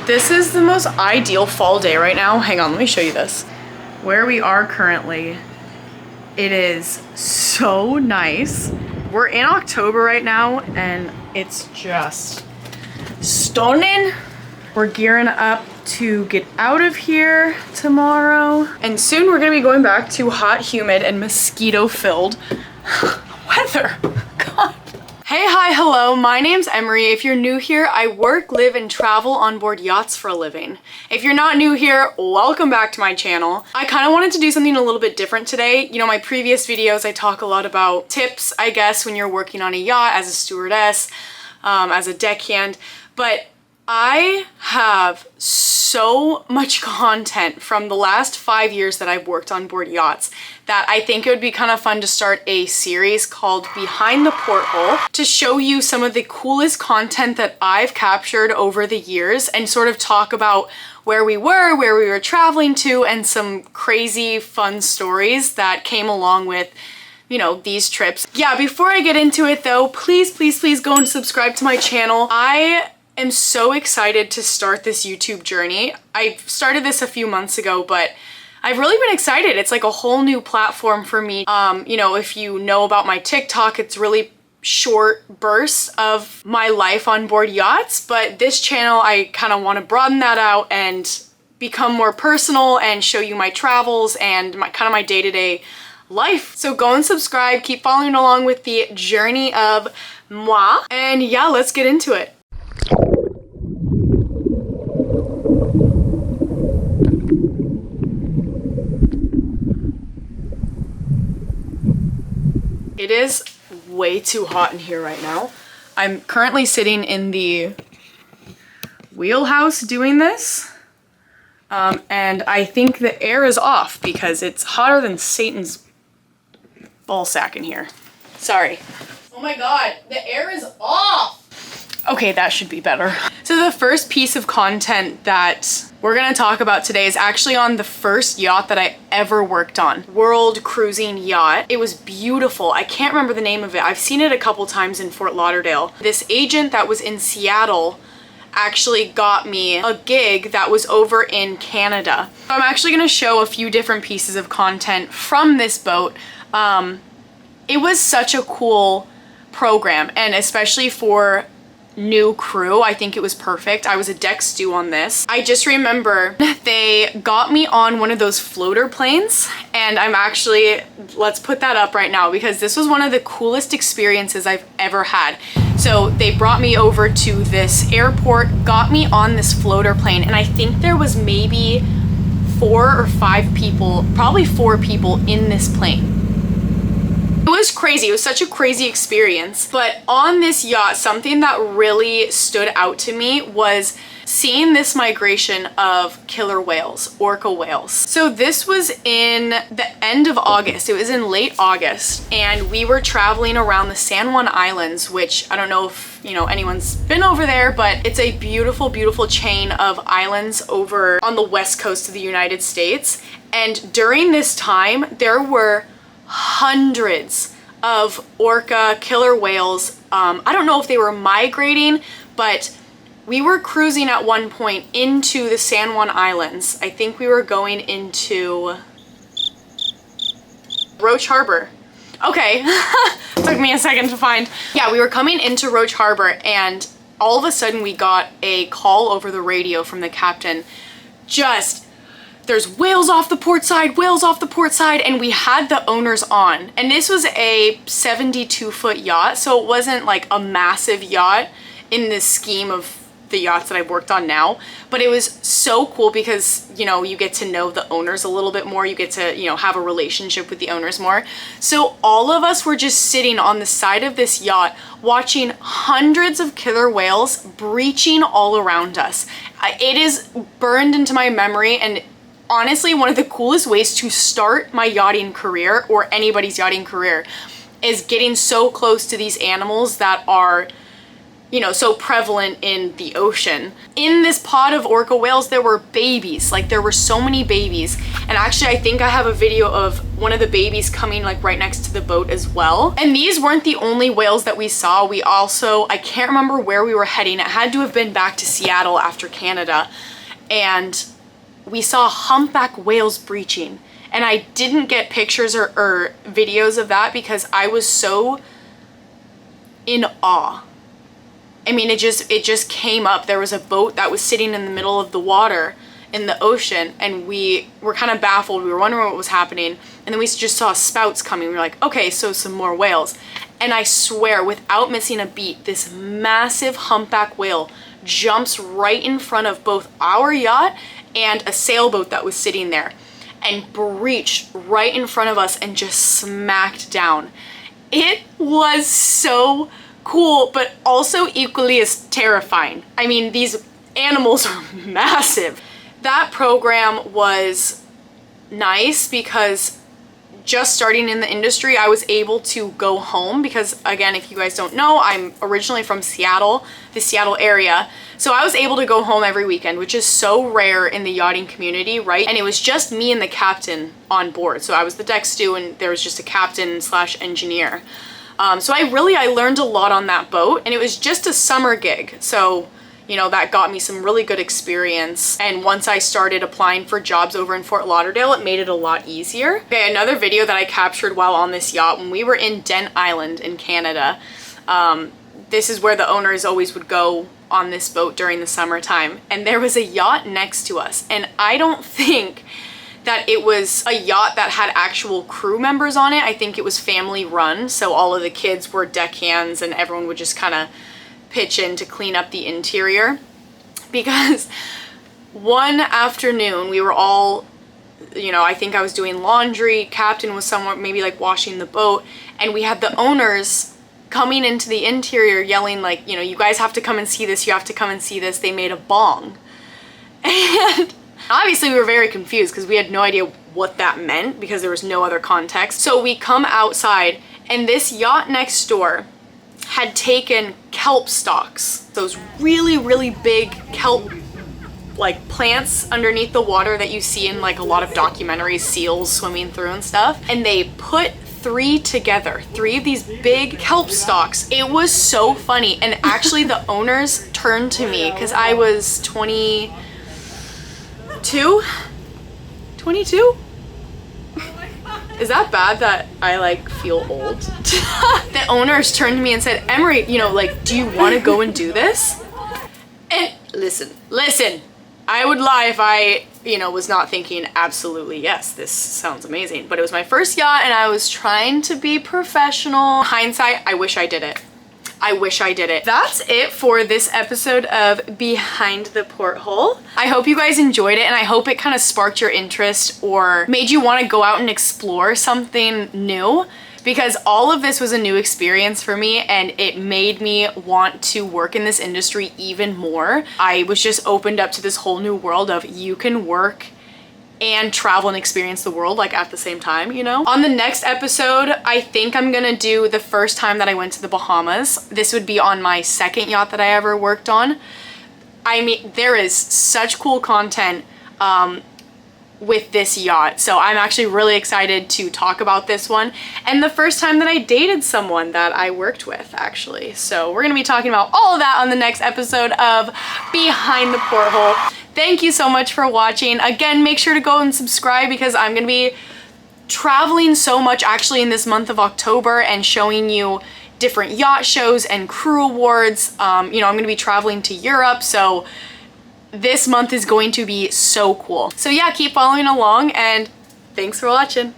This is the most ideal fall day right now. Hang on, let me show you this. Where we are currently, it is so nice. We're in October right now and it's just stunning. We're gearing up to get out of here tomorrow. And soon we're gonna be going back to hot, humid, and mosquito-filled weather. God. Hey, hi, hello, my name's Emery. If you're new here, I work, live, and travel on board yachts for a living. If you're not new here, welcome back to my channel. I kind of wanted to do something a little bit different today. You know, my previous videos, I talk a lot about tips, I guess, when you're working on a yacht as a stewardess, as a deckhand, but I have so much content from the last 5 years that I've worked on board yachts that I think it would be kind of fun to start a series called Behind the Porthole to show you some of the coolest content that I've captured over the years and sort of talk about where we were traveling to, and some crazy fun stories that came along with, you know, these trips. Yeah, before I get into it though, please go and subscribe to my channel. I'm so excited to start this YouTube journey. I started this a few months ago, but I've really been excited. It's like a whole new platform for me. You know, if you know about my TikTok, it's really short bursts of my life on board yachts, but this channel, I kind of want to broaden that out and become more personal and show you my travels and my kind of my day-to-day life. So go and subscribe, keep following along with the journey of moi, and yeah, let's get into it. It is way too hot in here right now. I'm currently sitting in the wheelhouse doing this, and I think the air is off because it's hotter than Satan's ballsack in here. Sorry. Oh my god, the air is off! Okay, that should be better. So the first piece of content that we're gonna talk about today is actually on the first yacht that I ever worked on. World Cruising Yacht. It was beautiful. I can't remember the name of it. I've seen it a couple times in Fort Lauderdale. This agent that was in Seattle actually got me a gig that was over in Canada. So I'm actually gonna show a few different pieces of content from this boat. It was such a cool program, and especially for new crew, I think it was perfect. I was a deck stew on this. I just remember they got me on one of those floater planes, and I'm actually, let's put that up right now because this was one of the coolest experiences I've ever had. So they brought me over to this airport, got me on this floater plane, and I think there was maybe 4 or 5 people, probably 4 people in this plane. It was crazy. It was such a crazy experience. But on this yacht, something that really stood out to me was seeing this migration of killer whales, orca whales. So this was in the end of August. It was in late August, and we were traveling around the San Juan Islands, which I don't know if, you know, anyone's been over there, but it's a beautiful, beautiful chain of islands over on the west coast of the United States. And during this time, there were hundreds of orca killer whales. I don't know if they were migrating, but we were cruising at one point into the San Juan Islands. I think we were going into Roach Harbor. Okay, took me a second to find. Yeah, we were coming into Roach Harbor, and all of a sudden we got a call over the radio from the captain. There's whales off the port side, whales off the port side, and we had the owners on. And this was a 72-foot yacht, so it wasn't like a massive yacht in the scheme of the yachts that I've worked on now, but it was so cool because, you know, you get to know the owners a little bit more, you get to, you know, have a relationship with the owners more. So all of us were just sitting on the side of this yacht watching hundreds of killer whales breaching all around us. It is burned into my memory, and honestly, one of the coolest ways to start my yachting career, or anybody's yachting career, is getting so close to these animals that are, you know, so prevalent in the ocean. In this pod of orca whales, there were babies. Like, there were so many babies. And actually, I think I have a video of one of the babies coming like right next to the boat as well. And these weren't the only whales that we saw. We also, I can't remember where we were heading. It had to have been back to Seattle after Canada. And we saw humpback whales breaching. And I didn't get pictures or videos of that because I was so in awe. I mean, it just came up. There was a boat that was sitting in the middle of the water in the ocean, and we were kind of baffled. We were wondering what was happening, and then we just saw spouts coming. We were like, okay, so some more whales. And I swear, without missing a beat, this massive humpback whale jumps right in front of both our yacht and a sailboat that was sitting there, and breached right in front of us and just smacked down. It was so cool, but also equally as terrifying. I mean, these animals are massive. That program was nice because just starting in the industry, I was able to go home because, again, if you guys don't know, I'm originally from Seattle, the Seattle area. So I was able to go home every weekend, which is so rare in the yachting community, right? And it was just me and the captain on board. So I was the deck stew and there was just a captain / engineer. So I learned a lot on that boat, and it was just a summer gig. So, you know, that got me some really good experience. And once I started applying for jobs over in Fort Lauderdale, it made it a lot easier. Okay, another video that I captured while on this yacht, when we were in Dent Island in Canada, this is where the owners always would go on this boat during the summertime. And there was a yacht next to us. And I don't think that it was a yacht that had actual crew members on it. I think it was family run. So all of the kids were deckhands and everyone would just kind of pitch in to clean up the interior. Because one afternoon we were all, you know, I think I was doing laundry, captain was somewhere maybe like washing the boat, and we had the owners coming into the interior yelling like, you know, you guys have to come and see this, you have to come and see this. They made a bong. And obviously we were very confused because we had no idea what that meant because there was no other context. So we come outside, and this yacht next door had taken kelp stalks, those really, really big kelp like plants underneath the water that you see in like a lot of documentaries, seals swimming through and stuff, and they put 3 together, 3 of these big kelp stalks. It was so funny. And actually the owners turned to me because I was 22? Is that bad that I like feel old? The owners turned to me and said, Emery, you know, like, do you want to go and do this? And listen, I would lie if I, you know, was not thinking absolutely yes, this sounds amazing. But it was my first yacht and I was trying to be professional. Hindsight, I wish I did it. I wish I did it. That's it for this episode of Behind the Porthole. I hope you guys enjoyed it, and I hope it kind of sparked your interest or made you want to go out and explore something new, because all of this was a new experience for me and it made me want to work in this industry even more. I was just opened up to this whole new world of you can work and travel and experience the world like at the same time, you know? On the next episode, I think I'm gonna do the first time that I went to the Bahamas. This would be on my second yacht that I ever worked on. I mean, there is such cool content with this yacht. So I'm actually really excited to talk about this one. And the first time that I dated someone that I worked with, actually. So we're gonna be talking about all of that on the next episode of Behind the Porthole. Thank you so much for watching. Again, make sure to go and subscribe because I'm gonna be traveling so much actually in this month of October and showing you different yacht shows and crew awards. You know, I'm gonna be traveling to Europe, so this month is going to be so cool. So yeah, keep following along and thanks for watching.